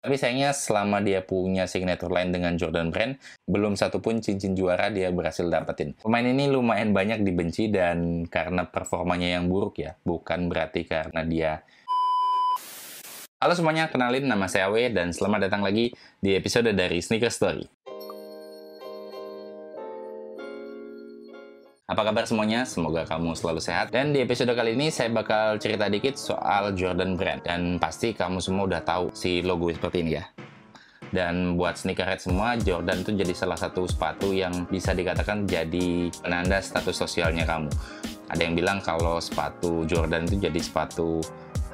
Tapi sayangnya selama dia punya signature line dengan Jordan Brand, belum satupun cincin juara dia berhasil dapetin. Pemain ini lumayan banyak dibenci dan karena performanya yang buruk ya, bukan berarti karena dia. Halo semuanya, kenalin nama saya Awe dan selamat datang lagi di episode dari Sneaker Story. Apa kabar semuanya? Semoga kamu selalu sehat. Dan di episode kali ini saya bakal cerita dikit soal Jordan Brand. Dan pasti kamu semua udah tahu si logo seperti ini ya. Dan buat sneakerhead semua, Jordan itu jadi salah satu sepatu yang bisa dikatakan jadi penanda status sosialnya kamu. Ada yang bilang kalau sepatu Jordan itu jadi sepatu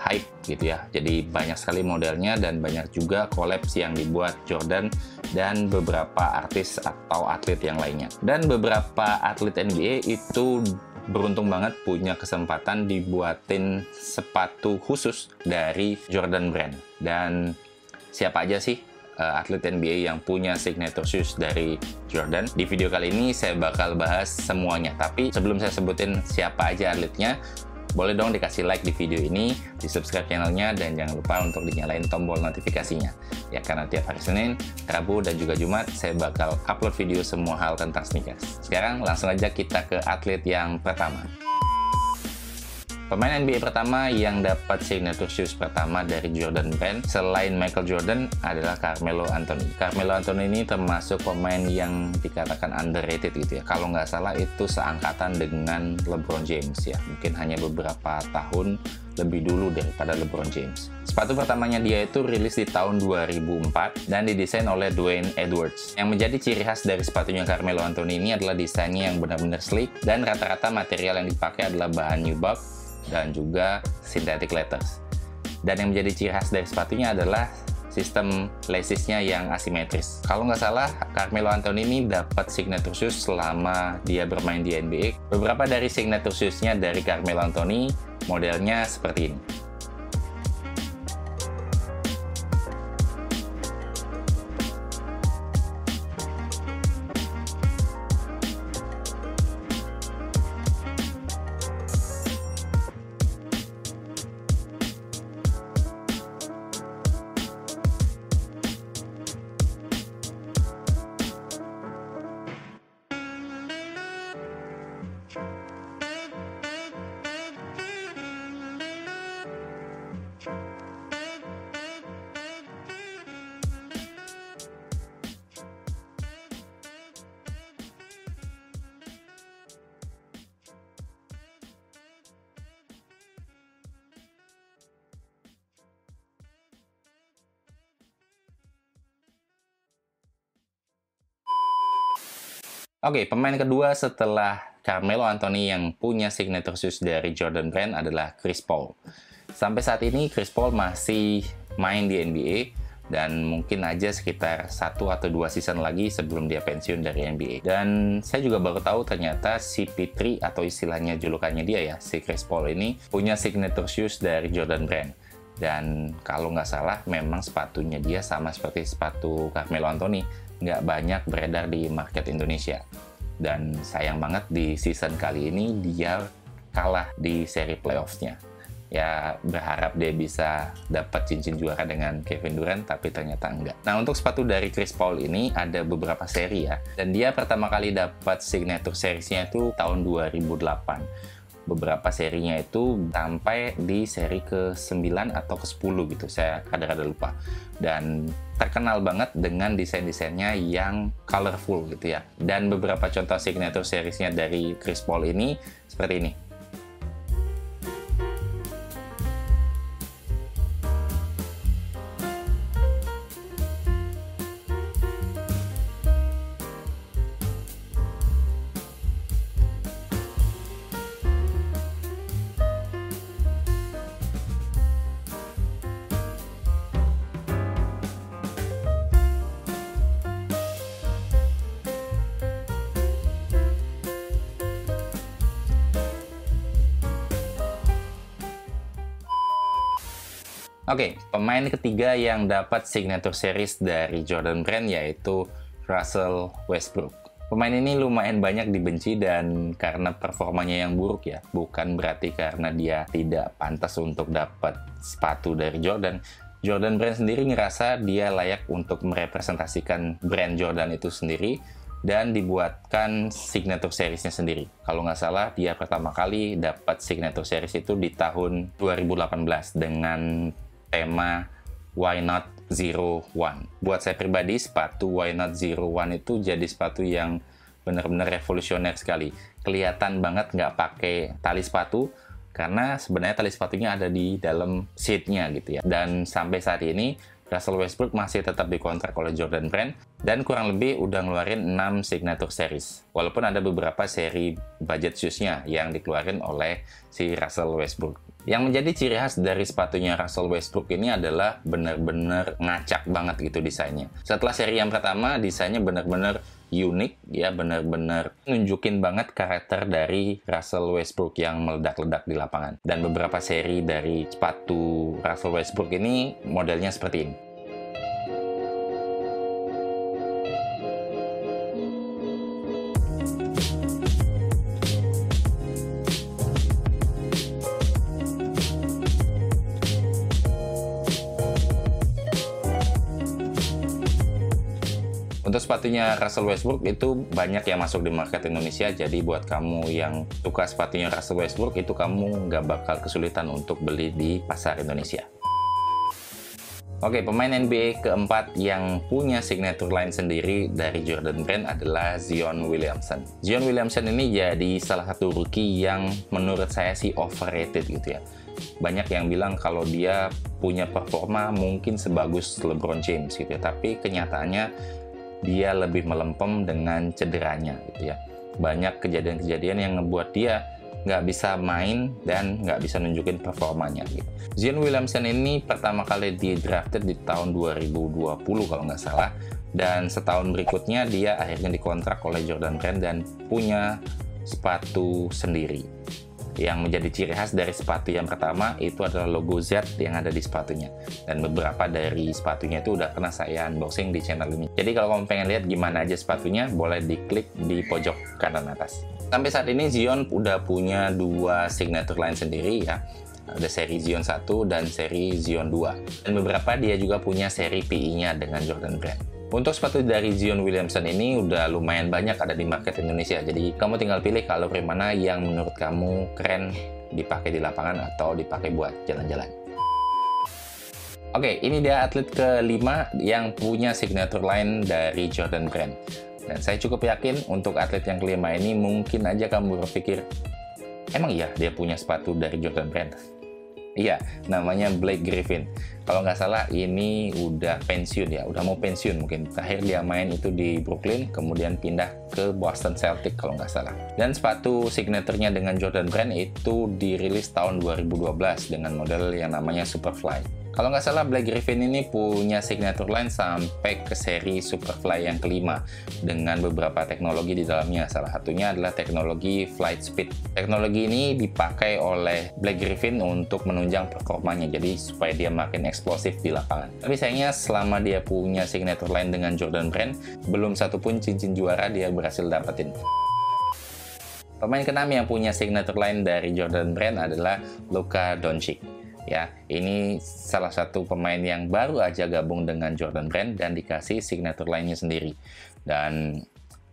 hype gitu ya. Jadi banyak sekali modelnya dan banyak juga collabs yang dibuat Jordan dan beberapa artis atau atlet yang lainnya. Dan beberapa atlet NBA itu beruntung banget punya kesempatan dibuatin sepatu khusus dari Jordan Brand. Dan siapa aja sih atlet NBA yang punya signature shoes dari Jordan? Di video kali ini saya bakal bahas semuanya. Tapi sebelum saya sebutin siapa aja atletnya, boleh dong dikasih like di video ini, di subscribe channelnya, dan jangan lupa untuk dinyalain tombol notifikasinya. Ya, karena tiap hari Senin, Rabu, dan juga Jumat, saya bakal upload video semua hal tentang sneakers. Sekarang langsung aja kita ke atlet yang pertama. Pemain NBA pertama yang dapat signature shoes pertama dari Jordan Brand selain Michael Jordan adalah Carmelo Anthony. Carmelo Anthony ini termasuk pemain yang dikatakan underrated gitu ya. Kalau nggak salah itu seangkatan dengan LeBron James ya. Mungkin hanya beberapa tahun lebih dulu daripada LeBron James. Sepatu pertamanya dia itu rilis di tahun 2004 dan didesain oleh Dwayne Edwards. Yang menjadi ciri khas dari sepatunya Carmelo Anthony ini adalah desainnya yang benar-benar sleek dan rata-rata material yang dipakai adalah bahan nubuck dan juga synthetic leathers. Dan yang menjadi ciri khas dari sepatunya adalah sistem laces-nya yang asimetris. Kalau nggak salah, Carmelo Anthony ini dapat signature shoes selama dia bermain di NBA. Beberapa dari signature shoes-nya dari Carmelo Anthony modelnya seperti ini. Oke, pemain kedua setelah Carmelo Anthony yang punya signature shoes dari Jordan Brand adalah Chris Paul. Sampai saat ini Chris Paul masih main di NBA dan mungkin aja sekitar 1 atau 2 season lagi sebelum dia pensiun dari NBA. Dan saya juga baru tahu ternyata si P3 atau istilahnya julukannya dia ya, si Chris Paul ini punya signature shoes dari Jordan Brand. Dan kalau nggak salah memang sepatunya dia sama seperti sepatu Carmelo Anthony, nggak banyak beredar di market Indonesia. Dan sayang banget di season kali ini dia kalah di seri playoffs-nya. Ya berharap dia bisa dapat cincin juara dengan Kevin Durant, tapi ternyata enggak. Nah, untuk sepatu dari Chris Paul ini ada beberapa seri ya. Dan dia pertama kali dapat signature series-nya itu tahun 2008. Beberapa serinya itu sampai di seri ke-9 atau ke-10 gitu, saya kadang-kadang lupa. Dan terkenal banget dengan desain-desainnya yang colorful gitu ya. Dan beberapa contoh signature seriesnya dari Chris Paul ini seperti ini. Oke, pemain ketiga yang dapat signature series dari Jordan Brand yaitu Russell Westbrook. Pemain ini lumayan banyak dibenci dan karena performanya yang buruk ya, bukan berarti karena dia tidak pantas untuk dapat sepatu dari Jordan, Jordan Brand sendiri ngerasa dia layak untuk merepresentasikan brand Jordan itu sendiri dan dibuatkan signature seriesnya sendiri. Kalau nggak salah, dia pertama kali dapat signature series itu di tahun 2018 dengan tema Why Not Zero One. Buat saya pribadi, sepatu Why Not Zero One itu jadi sepatu yang benar-benar revolusioner sekali. Kelihatan banget nggak pakai tali sepatu, karena sebenarnya tali sepatunya ada di dalam seatnya gitu ya. Dan sampai saat ini Russell Westbrook masih tetap dikontrak oleh Jordan Brand dan kurang lebih udah ngeluarin 6 signature series. Walaupun ada beberapa seri budget shoes-nya yang dikeluarin oleh si Russell Westbrook. Yang menjadi ciri khas dari sepatunya Russell Westbrook ini adalah benar-benar ngacak banget gitu desainnya. Setelah seri yang pertama, desainnya benar-benar unik ya, benar-benar nunjukin banget karakter dari Russell Westbrook yang meledak-ledak di lapangan. Dan beberapa seri dari sepatu Russell Westbrook ini modelnya seperti ini. Untuk sepatunya Russell Westbrook itu banyak yang masuk di market Indonesia, jadi buat kamu yang suka sepatunya Russell Westbrook itu kamu nggak bakal kesulitan untuk beli di pasar Indonesia. Oke, pemain NBA keempat yang punya signature line sendiri dari Jordan Brand adalah Zion Williamson. Zion Williamson ini jadi salah satu rookie yang menurut saya sih overrated gitu ya. Banyak yang bilang kalau dia punya performa mungkin sebagus LeBron James gitu ya, tapi kenyataannya dia lebih melempem dengan cederanya gitu ya. Banyak kejadian-kejadian yang ngebuat dia nggak bisa main dan nggak bisa nunjukin performanya gitu. Zion Williamson ini pertama kali di drafted di tahun 2020 kalau nggak salah, dan setahun berikutnya dia akhirnya dikontrak oleh Jordan Brand dan punya sepatu sendiri. Yang menjadi ciri khas dari sepatu yang pertama itu adalah logo Z yang ada di sepatunya. Dan beberapa dari sepatunya itu udah pernah saya unboxing di channel ini. Jadi kalau kamu pengen lihat gimana aja sepatunya, boleh diklik di pojok kanan atas. Sampai saat ini Zion udah punya 2 signature line sendiri ya. Ada seri Zion 1 dan seri Zion 2. Dan beberapa dia juga punya seri PE-nya dengan Jordan Brand. Untuk sepatu dari Zion Williamson ini udah lumayan banyak ada di market Indonesia. Jadi kamu tinggal pilih kalori mana yang menurut kamu keren dipakai di lapangan atau dipakai buat jalan-jalan. Oke, ini dia atlet kelima yang punya signature line dari Jordan Brand. Dan saya cukup yakin untuk atlet yang kelima ini mungkin aja kamu berpikir, emang iya dia punya sepatu dari Jordan Brand? Iya, namanya Blake Griffin. Kalau nggak salah ini udah pensiun ya, udah mau pensiun mungkin. Terakhir dia main itu di Brooklyn, kemudian pindah ke Boston Celtics kalau nggak salah. Dan sepatu signaturenya dengan Jordan Brand itu dirilis tahun 2012 dengan model yang namanya Superfly. Kalau nggak salah, Blake Griffin ini punya signature line sampai ke seri Superfly yang kelima dengan beberapa teknologi di dalamnya. Salah satunya adalah teknologi Flight Speed. Teknologi ini dipakai oleh Blake Griffin untuk menunjang performanya, jadi supaya dia makin eksplosif di lapangan. Tapi sayangnya selama dia punya signature line dengan Jordan Brand, belum satupun cincin juara dia berhasil dapetin. Pemain keenam yang punya signature line dari Jordan Brand adalah Luka Doncic. Ya, ini salah satu pemain yang baru aja gabung dengan Jordan Brand dan dikasih signature line-nya sendiri. Dan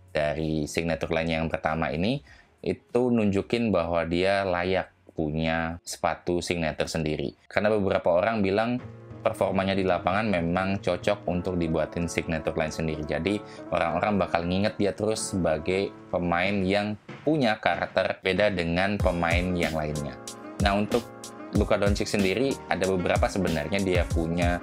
dari signature line yang pertama ini, itu nunjukin bahwa dia layak punya sepatu signature sendiri. Karena beberapa orang bilang performanya di lapangan memang cocok untuk dibuatin signature line sendiri. Jadi orang-orang bakal nginget dia terus sebagai pemain yang punya karakter beda dengan pemain yang lainnya. Nah, untuk Luka Doncic sendiri ada beberapa sebenarnya dia punya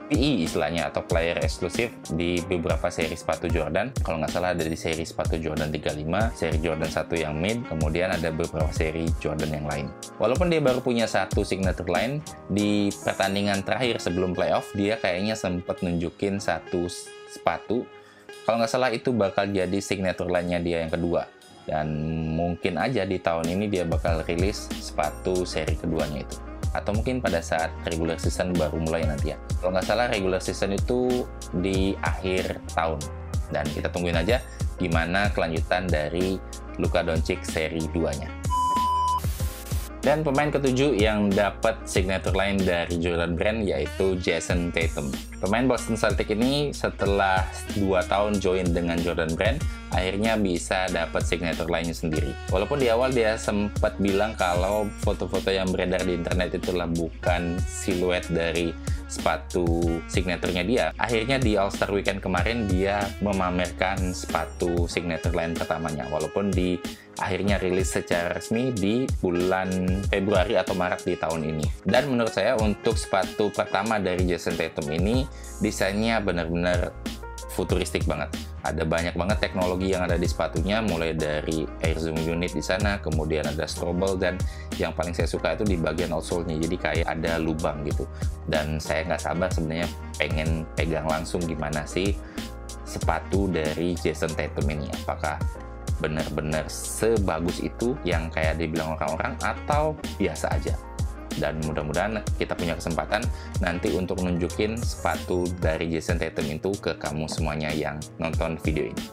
PE istilahnya atau player eksklusif di beberapa seri sepatu Jordan. Kalau nggak salah ada di seri sepatu Jordan 35, seri Jordan 1 yang mid, kemudian ada beberapa seri Jordan yang lain. Walaupun dia baru punya satu signature line, di pertandingan terakhir sebelum playoff dia kayaknya sempat nunjukin satu sepatu. Kalau nggak salah itu bakal jadi signature line-nya dia yang kedua. Dan mungkin aja di tahun ini dia bakal rilis sepatu seri keduanya itu. Atau mungkin pada saat regular season baru mulai nanti ya. Kalau nggak salah regular season itu di akhir tahun. Dan kita tungguin aja gimana kelanjutan dari Luka Doncic seri 2-nya. Dan pemain ketujuh yang dapat signature line dari Jordan Brand yaitu Jason Tatum. Pemain Boston Celtics ini setelah 2 tahun join dengan Jordan Brand, akhirnya bisa dapat signature line-nya sendiri. Walaupun di awal dia sempat bilang kalau foto-foto yang beredar di internet itulah bukan siluet dari sepatu signaturnya dia. Akhirnya di All-Star Weekend kemarin dia memamerkan sepatu signature line pertamanya, walaupun di akhirnya rilis secara resmi di bulan Februari atau Maret di tahun ini. Dan menurut saya untuk sepatu pertama dari Jason Tatum ini desainnya benar-benar futuristik banget. Ada banyak banget teknologi yang ada di sepatunya, mulai dari air zoom unit di sana, kemudian ada strobel, dan yang paling saya suka itu di bagian outsole-nya, jadi kayak ada lubang gitu. Dan saya nggak sabar sebenarnya pengen pegang langsung gimana sih sepatu dari Jason Tatum ini. Apakah benar-benar sebagus itu yang kayak dibilang orang-orang atau biasa aja? Dan mudah-mudahan kita punya kesempatan nanti untuk nunjukin sepatu dari Jason Tatum itu ke kamu semuanya yang nonton video ini.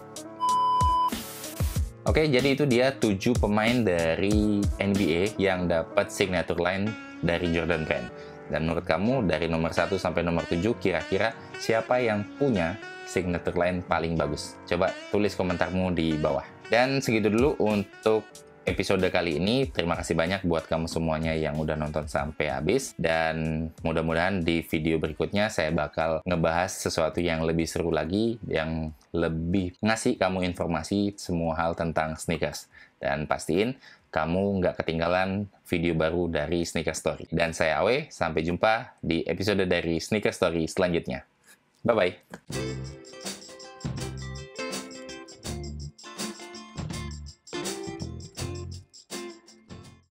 Oke, jadi itu dia 7 pemain dari NBA yang dapat signature line dari Jordan Brand. Dan menurut kamu dari nomor 1 sampai nomor 7 kira-kira siapa yang punya signature line paling bagus? Coba tulis komentarmu di bawah. Dan segitu dulu untuk episode kali ini. Terima kasih banyak buat kamu semuanya yang udah nonton sampai habis, dan mudah-mudahan di video berikutnya saya bakal ngebahas sesuatu yang lebih seru lagi, yang lebih ngasih kamu informasi semua hal tentang sneakers, dan pastiin kamu nggak ketinggalan video baru dari Sneaker Story. Dan saya Awe, sampai jumpa di episode dari Sneaker Story selanjutnya. Bye-bye!